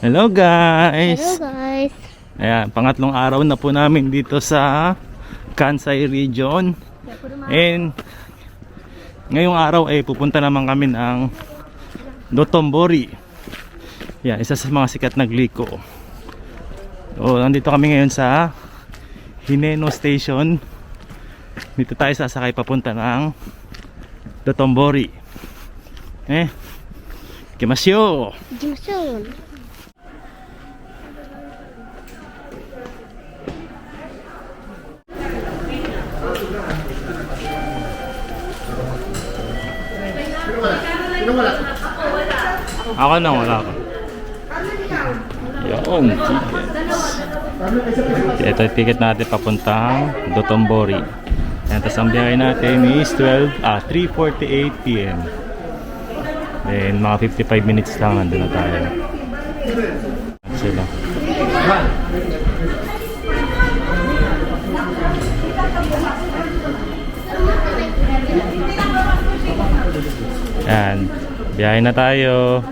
Hello guys! Hello guys! Ayan, pangatlong araw na po namin dito sa Kansai region. And ngayong araw ay pupunta naman kami ng Dotonbori. Yan, isa sa mga sikat na gliko. So, nandito kami ngayon sa Hineno Station. Dito tayo sasakay papunta ng Dotonbori. Ikimasyo! Ikimasyo! Ako na, wala ka. Yun, tickets. Ito yung ticket natin papuntang Dotonbori. Yan, tapos ang biyahe natin is 3:48 PM. Then mga 55 minutes lang nandun na tayo. Sila. Yan, biyahe na tayo.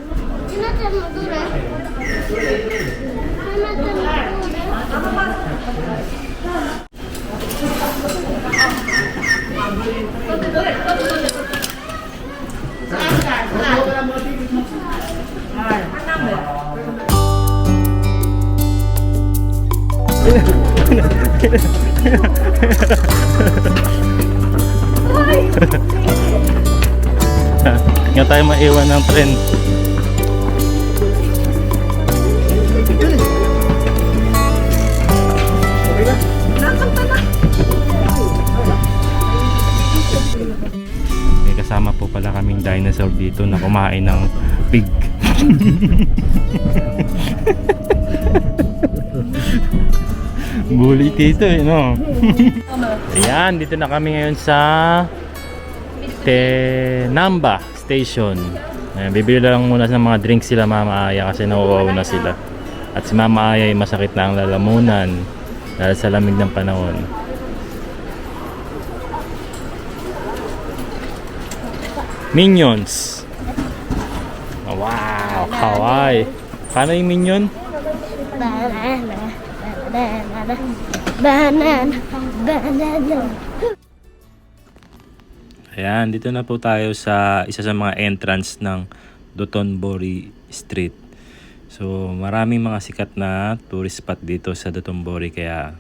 Nga tayo maiwan ng tren. May kasama po pala kaming dinosaur dito na kumain ng pig. Bulit ito no? Ayan, dito na kami ngayon sa Tenamba Station. Ayan, bibili lang muna ng mga drinks sila Mama Aya kasi nauuwaw na sila. At si Mama Aya ay masakit na ang lalamunan dahil sa lamig ng panahon. Minions. Wow, kawaii. Paano yung minion? Banana, banana, banana, banana. Ayan, dito na po tayo sa isa sa mga entrance ng Dotonbori Street. So, maraming mga sikat na tourist spot dito sa Dotonbori kaya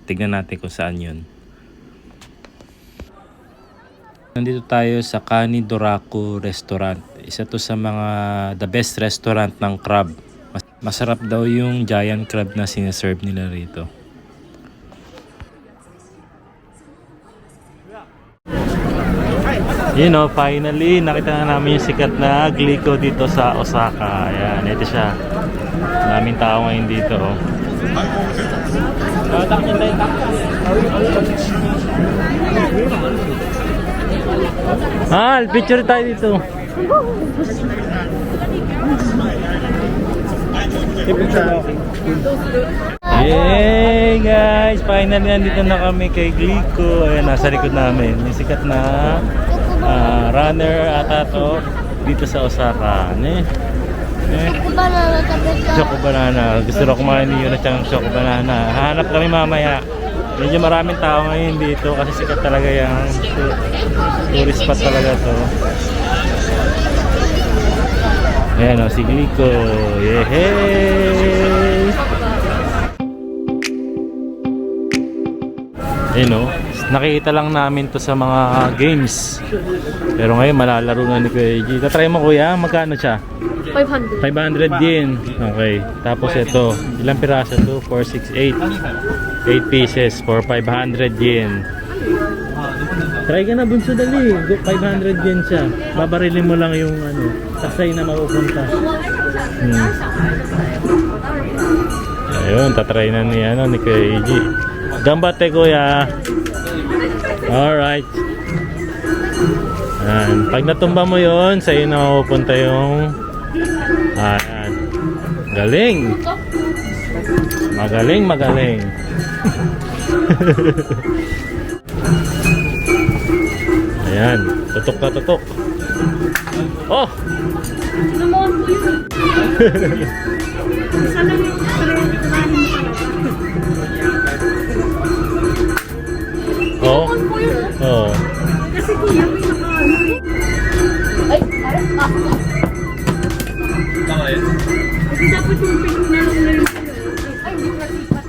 tignan natin kung saan yun. Nandito tayo sa Kanidoraku Restaurant. Isa to sa mga the best restaurant ng crab. Masarap daw yung giant crab na sinaserve nila rito. You know, finally, nakita na namin yung sikat na gliko dito sa Osaka. Ayan, ito siya. Maraming tao ngayon dito. Oh. Picture tayo dito. Hey guys, finally nandito na kami kay Gliko. Ayan, nasa likod namin. Yung sikat na runner ata to dito sa Osaka. Choco banana. Gusto rin kumain niyo na siyang choco banana. Hahanap kami mamaya. Medyo maraming tao ngayon dito kasi sikat talaga yung tourist spot talaga to. Ayan o, si Gliko. Yehey! Ayan o, nakikita lang namin to sa mga games. Pero ngayon malalaro na ni Kuya AJ. Tatry mo kuya, magkano siya? 500. 500 yen. Okay. Tapos ito, ilang piraso to? 4, 6, 8. 8 pieces for 500 yen. Try ka na bunso dali. 500 yen siya. Babarilin mo lang yung saksay na mapupunta. Ayun, tatry na ni Kuya AJ. Gambate kuya. Alright. Ayan. Pag natumba mo yon, sa'yo na mapupunta yung ayan. Galing. Magaling. Ayan, tutok na tutok. Oh! Naman po yun. Sana yung tirahin mo talaga. Oo. Po yun. Oo. Kasi kuya may nakaano eh. Ay, parang ako. Dapat yung pinunalong na yun sa'yo. Ay, hindi ko nasipat.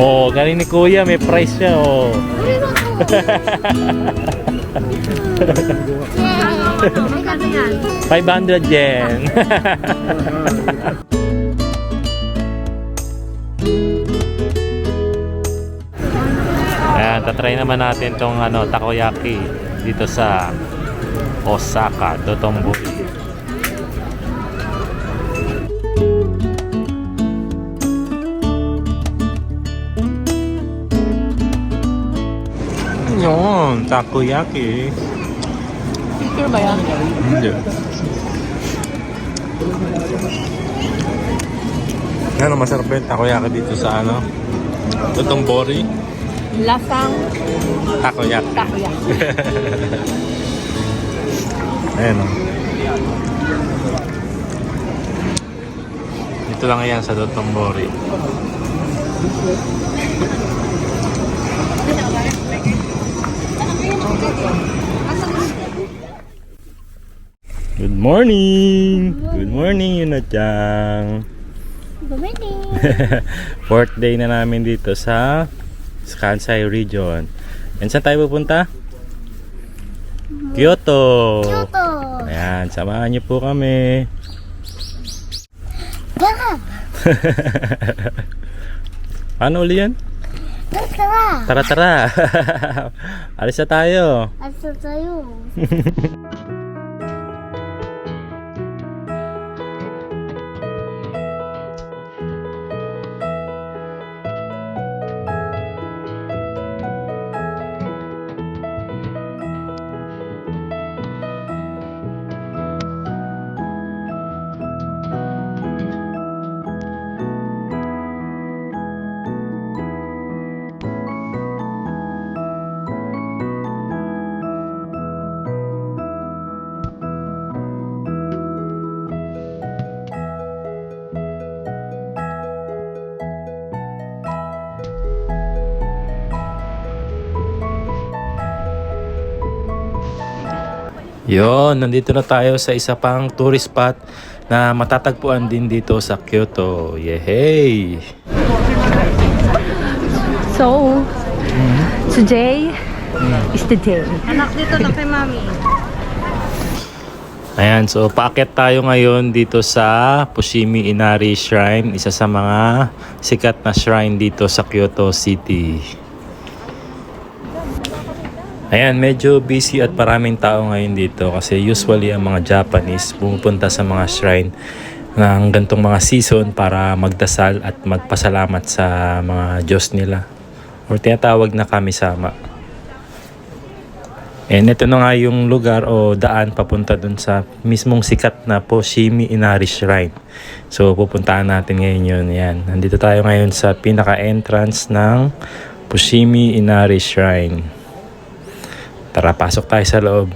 Oh, galing ni Kuya, may price siya, oh. Magkano yan? 500 yen. Ayan, tatry naman natin tong takoyaki dito sa Osaka, Dotonbori. Yun, takoyaki. Picture ba yan? Hindi. Ano, masarap ba yung takoyaki dito sa Dotonbori? Lasang Takoyaki. takoyaki. Ayan, oh. Dito lang yan sa Dotonbori. Good morning! Good morning, Yuna-chan! Bumili. Fourth day na namin dito sa Kansai region. And saan tayo pupunta? Kyoto! Kyoto. Ayan, samahan niyo po kami. Tara. Paano uli yan? Tara. Tara, tara! Alis na tayo! Asa tayo? Yon, nandito na tayo sa isa pang tourist spot na matatagpuan din dito sa Kyoto. Yehey! So, today is the day. Anak, dito na kay mami. Ayan, so paakyat tayo ngayon dito sa Fushimi Inari Shrine, isa sa mga sikat na shrine dito sa Kyoto City. Ayan, medyo busy at maraming tao ngayon dito kasi usually ang mga Japanese pumupunta sa mga shrine ng gantong mga season para magdasal at magpasalamat sa mga Diyos nila or tinatawag na kami-sama. And ito na nga yung lugar o daan papunta dun sa mismong sikat na Fushimi Inari Shrine. So pupuntahan natin ngayon yun. Yan. Nandito tayo ngayon sa pinaka-entrance ng Fushimi Inari Shrine. Tara, pasok tayo sa loob.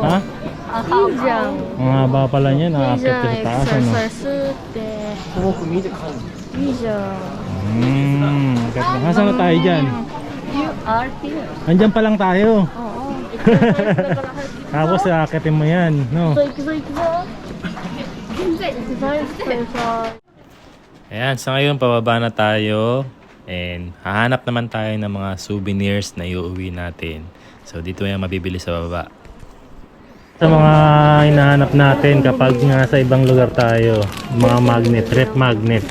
Ha? Injang. Ang haba pala niya, nakakit sa taas, ano? Injang. Nasaan na tayo dyan? You are here. Andyan pa lang tayo. Oo. Tapos akitin mo yan, no? 行くぞ行くぞ。行くぞ行くぞ。 Ayan, sa ngayon pababa na tayo and hahanap naman tayo ng mga souvenirs na iuwi natin. So dito yan mabibili sa baba. Sa mga hinahanap natin kapag nasa ibang lugar tayo, mga magnet, rep magnet.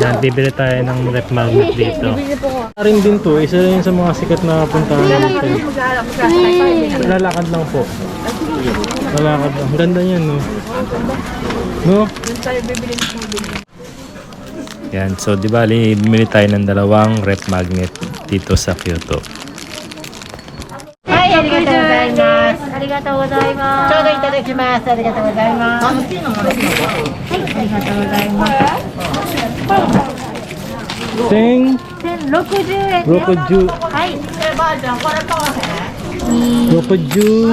Yan, bibili tayo ng rep magnet dito. Rin din to, isa rin sa mga sikat na puntahan natin. Lalakad lang po. Lalakad lang. Ganda yan, no? No? Yan, so di bali, bumili tayo ng dalawang rep magnet dito sa Kyoto. はい、ありがとうございます。ありがとうございます。ちょうどいただきます。ありがとうございます。はい、ありがとうございます。 Sing! 1060円です。 Rokoju! はい。 Rokoju!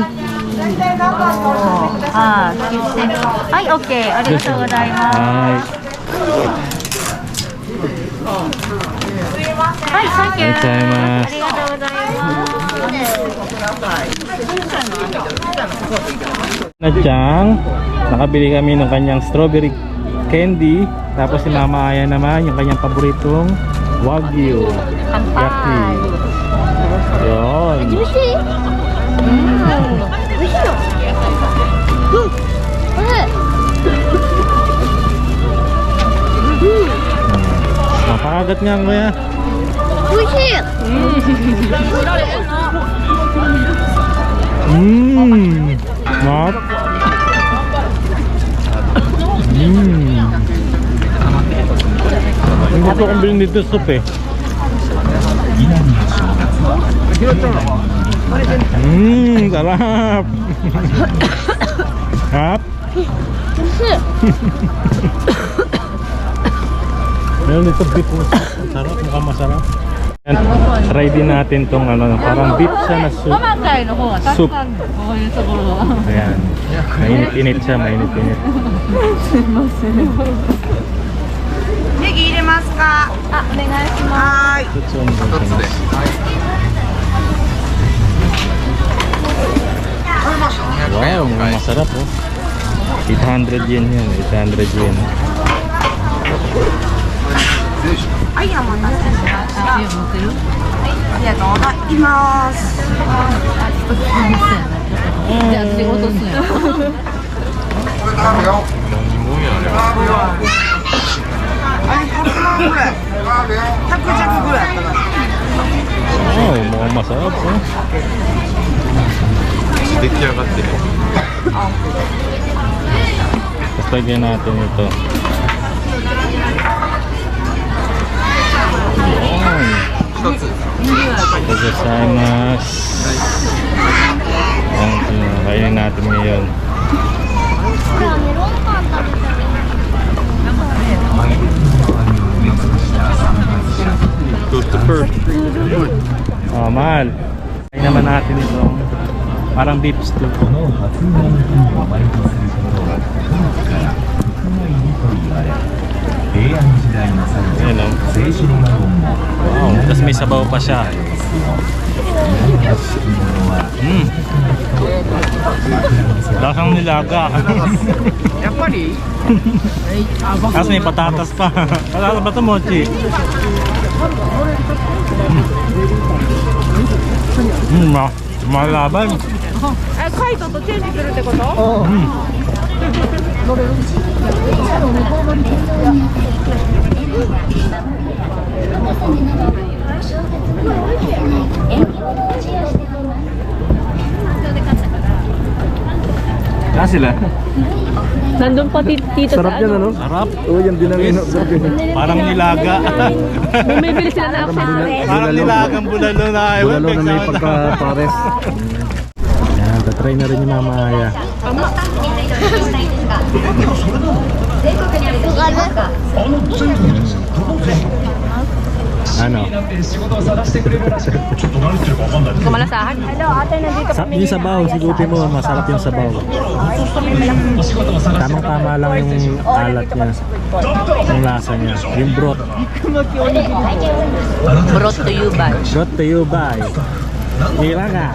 はい、オッケー。ありがとうございます。はい、サンキュー。ありがとうございます。 Nadyang, nakabili kami ng kanyang strawberry candy. Tapos si Mama Aya naman yung kanyang paboritong Wagyu Yaki. Yun. 美味しい。美味しいよ。Napakagat nga kuya. 美味しい。 Map. Ang gusto kong bilhin dito soup eh. Sarap. Sarap. Meron dito beef. Sarap, mukhang masarap. Yan, try din natin tong ano, parang beef siya na soup. Soup. Ayan. Mainit-init siya, mainit-init. ネギ入れますか？あ、お願いします。 Ito wow, masarap oh. 800 yen yan, 800 yen. はい、お待たせしました。ありがとうございます。じゃあ、仕事すんや。あれ、100万ぐらい。100弱ぐらいやったかな。 Wow, mukhang masarap oh. 出来上がってる。 Tapos lagyan natin ito. Yun. 一つ。 Gozaimasu. Ang kainin natin ngayon. Oh, mahal. Kain naman natin ito. Parang beef stew. Ayan o. Wow, tapos may sabaw pa siya. Lasang nilaga. Tapos may patatas pa. Patatas ba ito, Mochi? Malaban. え、カイトとチェンジするってこと？ sila? Nandun pa tito Sarap yan, ano? Sarap. Oo, yan din ang Parang nilaga. Bumibili sila ng accessories. Parang nilagang bulalo na. Bulalo na may pagka-pares. Yan, tatry na rin yung Mama Aya. Ano? Kumalasahan? Hello, ate, nandito Yung sabaw, sigutin mo, masarap yung sabaw. Tamang-tama lang yung alat niya. Yung lasa niya. Yung broth. Brought to you by. Brought to you by Hila ka.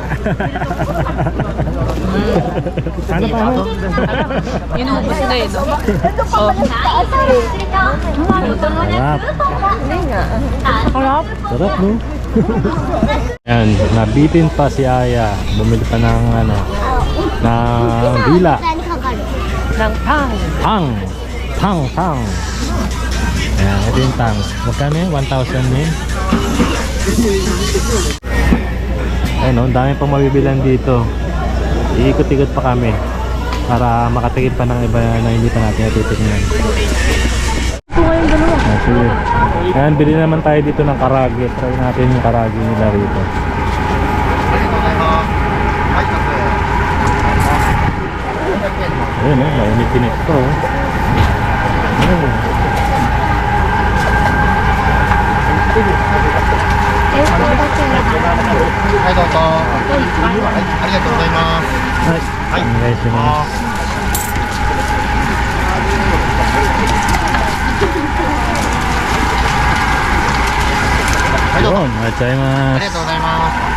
Ano pa mo? Inubos na yun. Sarap. Sarap, no? Yan, nabitin pa si Aya. Bumili pa ng ano, ng dila. Ng pang. Tang. Ayan, ito yung tang. Magkano yun? 1,000 yun? Ayun, no? Ang dami pang mabibilan dito. Iikot-ikot pa kami para makatigil pa ng iba na hindi pa natin natitignan. Sige. Ayan, bili naman tayo dito ng karagi. Try natin yung karagi nila rito. Ayun, mainit-init ko. Ayun. はい、どうぞ。はい、ありがとうございます。はい、お願いします。はい、どうぞ。 Yun, matay あ mas. りがとうございます。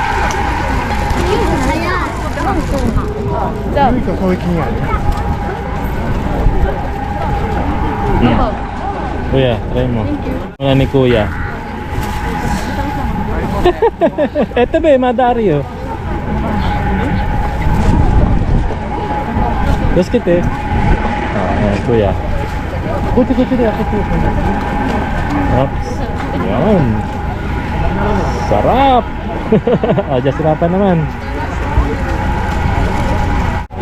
Kuya, try mo. Wala ni Kuya. Eto ba, Madario. Dos kit eh. Ayan, Kuya. Kuti deh aku tuh. Ops. Yan. Sarap. Aja sarapan naman.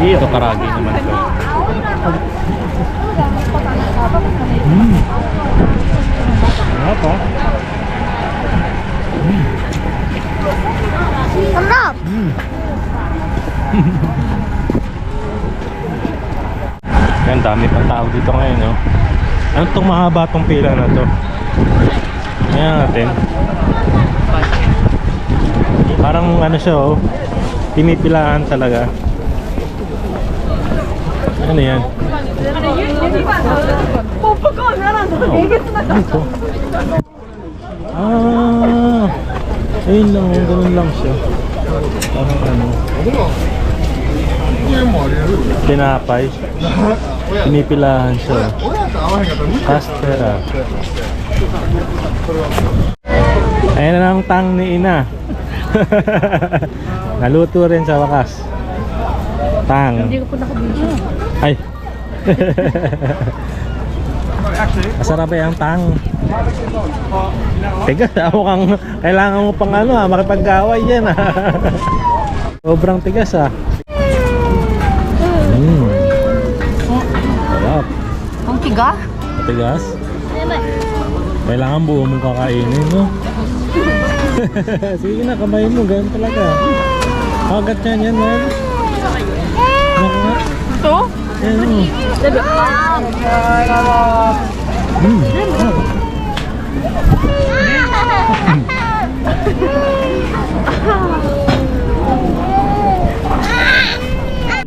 Ito karagi naman to. Apa? Sarap! Yan, dami pang tao dito ngayon, no? Ano tong mahaba tong pila na to? Ayan natin. Parang ano siya, oh. Pinipilaan talaga. Ano yan? Ito. Ah, ayun lang, ganun lang siya. Parang ano, tinapay. Pinipilahan siya. Pastera. Ayan na ang tang ni Ina. Naluto rin sa wakas. Tang. Hindi ko po nakabidyo. Ay. Masarap ba yung tang? Tigas, ako kang kailangan mo pang ano makipag-away yan Sobrang tigas Sarap. Ang tiga? Matigas? Kailangan buo mong kakainin, no? Sige na, kamayin mo, ganun talaga. Kagat yan, man. Ano nga? Ito?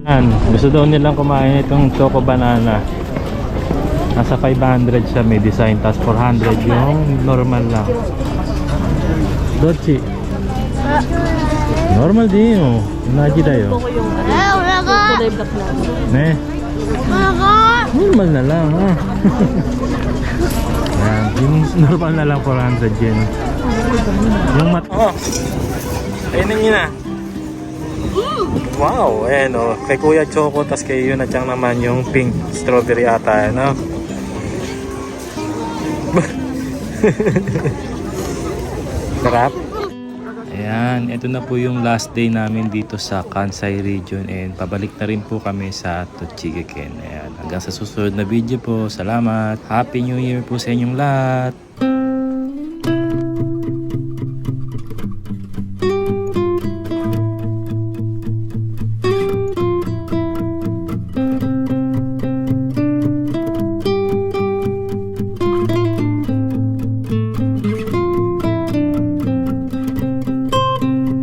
Yan, gusto daw nilang kumain itong choco banana. Nasa 500 siya, may design, tas 400 yung normal lang. Dochi. Normal din yun. Naji dayo. Kulay black na. Ne. Normal na lang Ayan, yung normal na lang 400 yen. Yung mat... Oh! Ayun nyo na. Wow! Ayan o. Kay Kuya Choco, tas kay yun at yung naman yung pink strawberry ata. Ano? Sarap. Ayan, ito na po yung last day namin dito sa Kansai region and pabalik na rin po kami sa Tochigi-ken. Ayan, hanggang sa susunod na video po. Salamat. Happy New Year po sa inyong lahat.